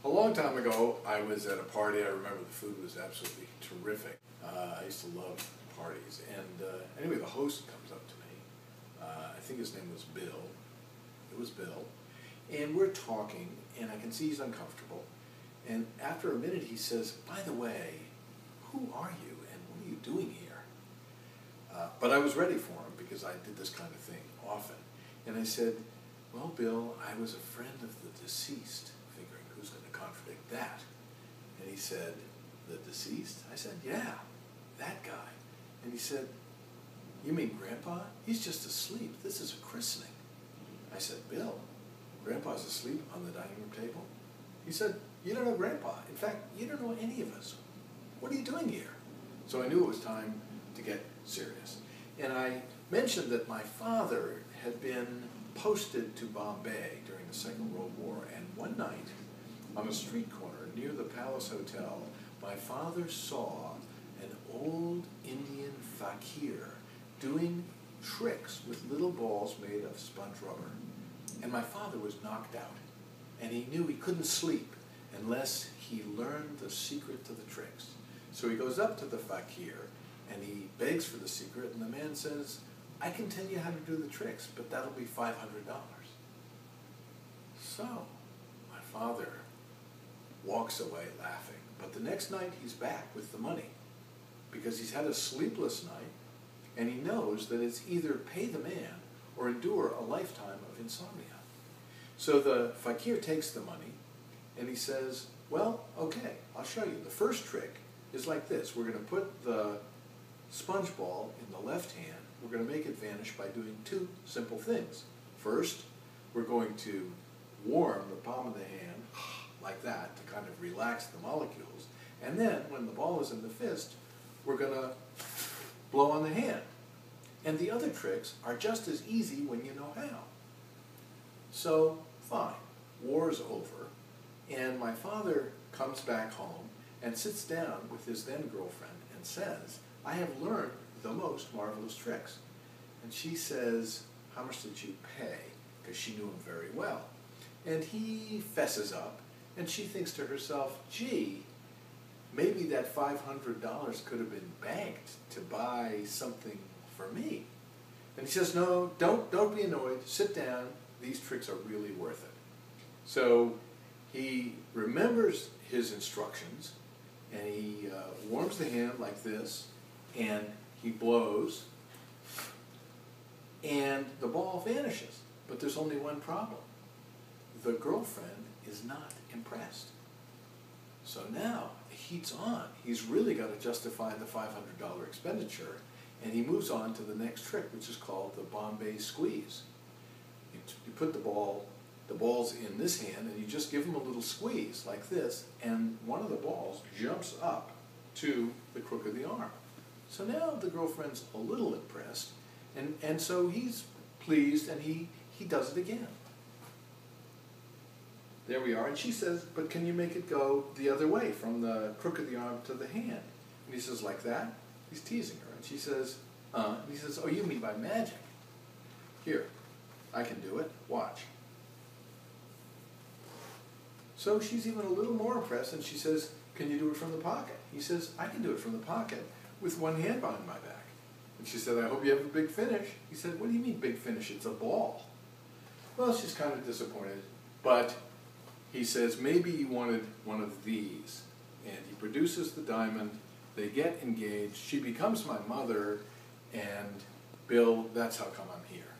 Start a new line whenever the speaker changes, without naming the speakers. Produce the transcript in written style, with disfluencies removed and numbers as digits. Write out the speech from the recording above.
A long time ago, I was at a party. I remember the food was absolutely terrific. I used to love parties. And anyway, the host comes up to me. I think his name was Bill. It was Bill. And we're talking, and I can see he's uncomfortable. And after a minute, he says, "By the way, who are you and what are you doing here?" But I was ready for him because I did this kind of thing often. And I said, "Well, Bill, I was a friend of the deceased," figuring who's going to contradict that. And he said, "The deceased?" I said, "Yeah, that guy." And he said, "You mean Grandpa? He's just asleep. This is a christening." I said, "Bill, Grandpa's asleep on the dining room table?" He said, "You don't know Grandpa. In fact, you don't know any of us. What are you doing here?" So I knew it was time to get serious. And I mentioned that my father had been posted to Bombay during the Second World War, and one night on a street corner near the Palace Hotel, my father saw an old Indian fakir doing tricks with little balls made of sponge rubber. And my father was knocked out, and he knew he couldn't sleep unless he learned the secret to the tricks. So he goes up to the fakir, and he begs for the secret, and the man says, "I can tell you how to do the tricks, but that'll be $500. So my father walks away laughing, but the next night he's back with the money because he's had a sleepless night, and he knows that it's either pay the man or endure a lifetime of insomnia. So the fakir takes the money, and he says, "Well, okay, I'll show you. The first trick is like this. We're going to put the sponge ball in the left hand. We're going to make it vanish by doing two simple things. First, we're going to warm the palm of the hand like that to kind of relax the molecules. And then, when the ball is in the fist, we're going to blow on the hand. And the other tricks are just as easy when you know how." So, fine. War's over, and my father comes back home and sits down with his then-girlfriend and says, "I have learned the most marvelous tricks." And she says, "How much did you pay?" Because she knew him very well. And he fesses up, and she thinks to herself, "Gee, maybe that $500 could have been banked to buy something for me." And he says, "No, don't be annoyed. Sit down. These tricks are really worth it." So he remembers his instructions, and he warms the hand like this, and he blows, and the ball vanishes. But there's only one problem. The girlfriend is not impressed. So now the heat's on. He's really got to justify the $500 expenditure, and he moves on to the next trick, which is called the Bombay squeeze. You put the balls in this hand, and you just give them a little squeeze like this, and one of the balls jumps up to the crook of the arm. So now the girlfriend's a little impressed, and so he's pleased, and he does it again. There we are, and she says, "But can you make it go the other way, from the crook of the arm to the hand?" And he says, "Like that?" He's teasing her, and she says, and he says, "Oh, you mean by magic? Here, I can do it. Watch." So she's even a little more impressed, and she says, "Can you do it from the pocket?" He says, "I can do it from the pocket with one hand behind my back." And she said, "I hope you have a big finish." He said, "What do you mean big finish? It's a ball." Well, she's kind of disappointed, but he says, "Maybe you wanted one of these." And he produces the diamond. They get engaged. She becomes my mother, and Bill, that's how come I'm here.